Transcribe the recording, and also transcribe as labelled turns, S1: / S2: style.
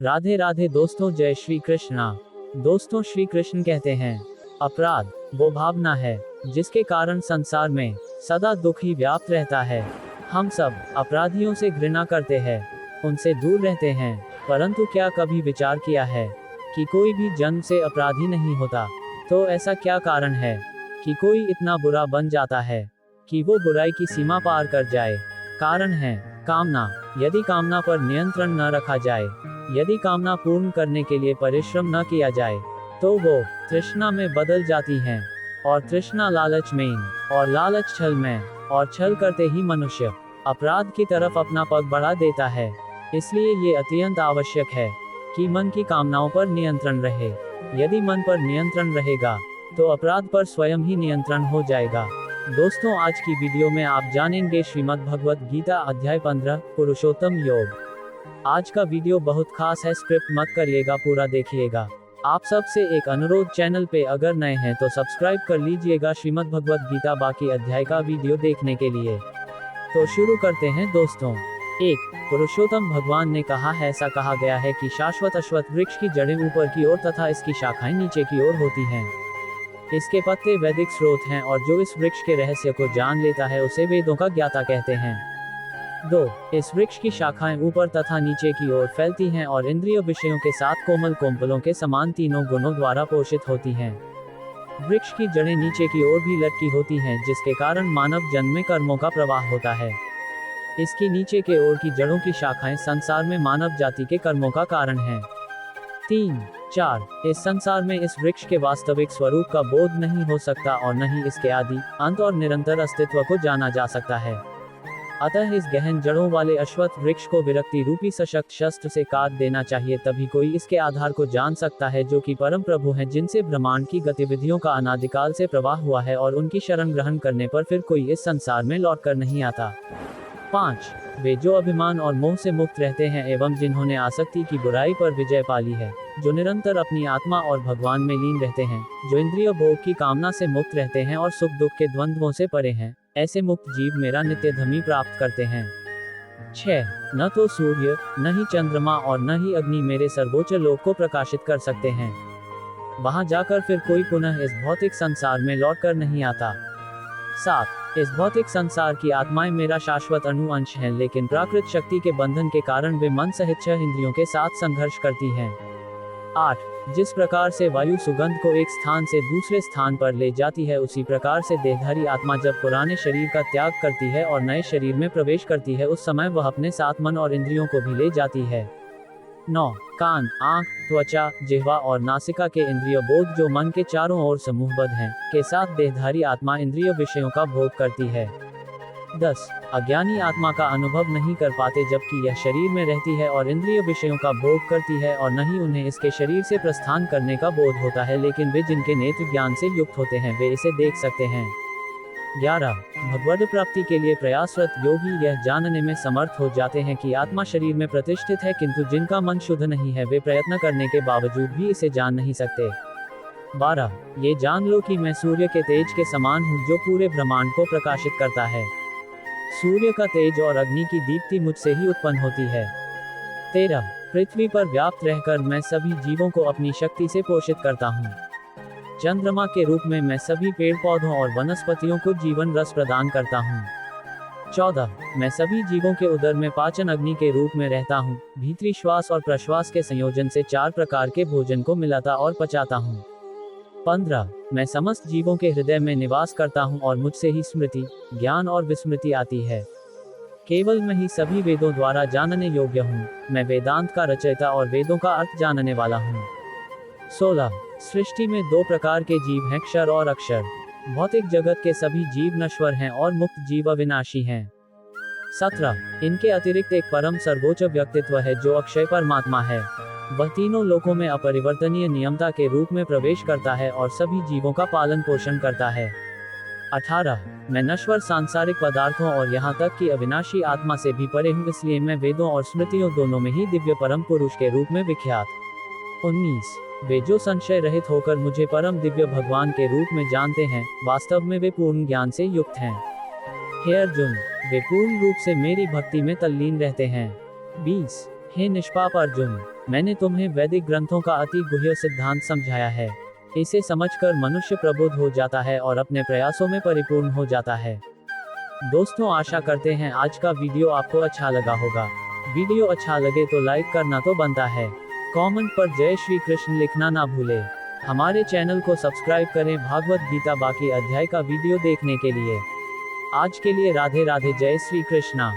S1: राधे राधे दोस्तों, जय श्री कृष्णा। दोस्तों, श्री कृष्ण कहते हैं, अपराध वो भावना है जिसके कारण संसार में सदा दुख ही व्याप्त रहता है। हम सब अपराधियों से घृणा करते हैं, उनसे दूर रहते हैं, परंतु क्या कभी विचार किया है कि कोई भी जन्म से अपराधी नहीं होता? तो ऐसा क्या कारण है कि कोई इतना बुरा बन जाता है कि वो बुराई की सीमा पार कर जाए? कारण है कामना। यदि कामना पर नियंत्रण न रखा जाए, यदि कामना पूर्ण करने के लिए परिश्रम न किया जाए, तो वो तृष्णा में बदल जाती हैं, और तृष्णा लालच में, और लालच छल में, और छल करते ही मनुष्य अपराध की तरफ अपना पग बढ़ा देता है। इसलिए ये अत्यंत आवश्यक है कि मन की कामनाओं पर नियंत्रण रहे। यदि मन पर नियंत्रण रहेगा तो अपराध पर स्वयं ही नियंत्रण हो जाएगा। दोस्तों, आज की वीडियो में आप जानेंगे श्रीमद् भगवत गीता अध्याय 15 पुरुषोत्तम योग। आज का वीडियो बहुत खास है, स्क्रिप्ट मत करिएगा, पूरा देखिएगा। आप सबसे एक अनुरोध, चैनल पे अगर नए हैं तो सब्सक्राइब कर लीजिएगा श्रीमद् भगवत गीता बाकी अध्याय का वीडियो देखने के लिए। तो शुरू करते हैं दोस्तों। 1. पुरुषोत्तम भगवान ने कहा है, ऐसा कहा गया है कि शाश्वत अश्वत्थ वृक्ष की जड़ें ऊपर की ओर तथा इसकी शाखाएं नीचे की ओर होती हैं। इसके पत्ते वैदिक स्रोत हैं, और जो इस वृक्ष के रहस्य को जान लेता है उसे वेदों का ज्ञाता कहते हैं। 2. इस वृक्ष की शाखाएं ऊपर तथा नीचे की ओर फैलती हैं और इंद्रिय विषयों के साथ कोमल कोम्पलों के समान तीनों गुणों द्वारा पोषित होती हैं। वृक्ष की जड़ें नीचे की ओर भी लटकी होती हैं, जिसके कारण मानव जन्म में कर्मों का प्रवाह होता है। इसकी नीचे के ओर की जड़ों की शाखाएं संसार में मानव जाति के कर्मों का कारण हैं। 3. 4. इस संसार में इस वृक्ष के वास्तविक स्वरूप का बोध नहीं हो सकता और न ही इसके आदि, अंत और निरंतर अस्तित्व को जाना जा सकता है। अतः इस गहन जड़ों वाले अश्वत्थ वृक्ष को विरक्ति रूपी सशक्त शस्त्र से काट देना चाहिए, तभी कोई इसके आधार को जान सकता है, जो कि परम प्रभु हैं, जिनसे ब्रह्मांड की गतिविधियों का अनादिकाल से प्रवाह हुआ है, और उनकी शरण ग्रहण करने पर फिर कोई इस संसार में लौट कर नहीं आता। 5. वे जो अभिमान और मोह से मुक्त रहते हैं एवं जिन्होंने आसक्ति की बुराई पर विजय पाली है, जो निरंतर अपनी आत्मा और भगवान में लीन रहते हैं, जो इंद्रिय भोग की कामना से मुक्त रहते हैं और सुख दुख के द्वंद्वों से परे हैं, ऐसे मुक्त जीव मेरा नित्य धमी प्राप्त करते हैं। 6. न तो सूर्य, न ही चंद्रमा और न ही अग्नि मेरे सर्वोच्च लोक को प्रकाशित कर सकते हैं। वहां जाकर फिर कोई पुनः इस भौतिक संसार में लौट कर नहीं आता। 7. इस भौतिक संसार की आत्माएं मेरा शाश्वत अणु अंश हैं, लेकिन प्राकृत शक्ति के बंधन के कारण वे मन सहित 6 इंद्रियों के साथ संघर्ष करती हैं। 8. जिस प्रकार से वायु सुगंध को एक स्थान से दूसरे स्थान पर ले जाती है, उसी प्रकार से देहधारी आत्मा जब पुराने शरीर का त्याग करती है और नए शरीर में प्रवेश करती है, उस समय वह अपने साथ मन और इंद्रियों को भी ले जाती है। 9. कान, आंख, त्वचा, जिह्वा और नासिका के इंद्रिय बोध, जो मन के चारों ओर समूहबद्ध हैं, के साथ देहधारी आत्मा इंद्रिय विषयों का भोग करती है। 10. अज्ञानी आत्मा का अनुभव नहीं कर पाते, जबकि यह शरीर में रहती है और इंद्रिय विषयों का भोग करती है, और न ही उन्हें इसके शरीर से प्रस्थान करने का बोध होता है, लेकिन वे जिनके नेत्र ज्ञान से युक्त होते हैं वे इसे देख सकते हैं। 11. भगवद प्राप्ति के लिए प्रयासरत योगी यह जानने में समर्थ हो जाते हैं कि आत्मा शरीर में प्रतिष्ठित है, किंतु जिनका मन शुद्ध नहीं है वे प्रयत्न करने के बावजूद भी इसे जान नहीं सकते। 12. ये जान लो कि मैं सूर्य के तेज के समान हूँ, जो पूरे ब्रह्मांड को प्रकाशित करता है। सूर्य का तेज और अग्नि की दीप्ति मुझसे ही उत्पन्न होती है। 13. पृथ्वी पर व्याप्त रहकर मैं सभी जीवों को अपनी शक्ति से पोषित करता हूँ। चंद्रमा के रूप में मैं सभी पेड़ पौधों और वनस्पतियों को जीवन रस प्रदान करता हूँ। 14. मैं सभी जीवों के उदर में पाचन अग्नि के रूप में रहता हूँ, भीतरी श्वास और प्रश्वास के संयोजन से 4 प्रकार के भोजन को मिलाता और पचाता हूँ। 15. मैं समस्त जीवों के हृदय में निवास करता हूँ और मुझसे ही स्मृति, ज्ञान और विस्मृति आती है। केवल मैं ही सभी वेदों द्वारा जानने योग्य हूँ, मैं वेदांत का रचयिता और वेदों का अर्थ जानने वाला हूँ। 16. सृष्टि में 2 प्रकार के जीव हैं, क्षर और अक्षर। भौतिक जगत के सभी जीव नश्वर हैं और मुक्त जीव अविनाशी हैं। 17. इनके अतिरिक्त एक परम सर्वोच्च व्यक्तित्व है, जो अक्षय परमात्मा है। वह तीनों लोकों में अपरिवर्तनीय नियमता के रूप में प्रवेश करता है और सभी जीवों का पालन पोषण करता है। 18. मैं नश्वर सांसारिक पदार्थों और यहाँ तक कि अविनाशी आत्मा से भी परे हूँ, इसलिए मैं वेदों और स्मृतियों दोनों में ही दिव्य परम पुरुष के रूप में विख्यात। 19. वे जो संशय रहित होकर मुझे परम दिव्य भगवान के रूप में जानते हैं, वास्तव में वे पूर्ण ज्ञान से युक्त हैं। हे अर्जुन, वे पूर्ण रूप से मेरी भक्ति में तल्लीन रहते हैं। 20. हे निष्पाप अर्जुन, मैंने तुम्हें वैदिक ग्रंथों का अति गुह्य सिद्धांत समझाया है। इसे समझकर मनुष्य प्रबुद्ध हो जाता है और अपने प्रयासों में परिपूर्ण हो जाता है। दोस्तों, आशा करते हैं आज का वीडियो आपको अच्छा लगा होगा। वीडियो अच्छा लगे तो लाइक करना तो बनता है। कमेंट पर जय श्री कृष्ण लिखना ना भूले। हमारे चैनल को सब्सक्राइब करें भागवत गीता बाकी अध्याय का वीडियो देखने के लिए। आज के लिए राधे राधे, जय श्री कृष्णा।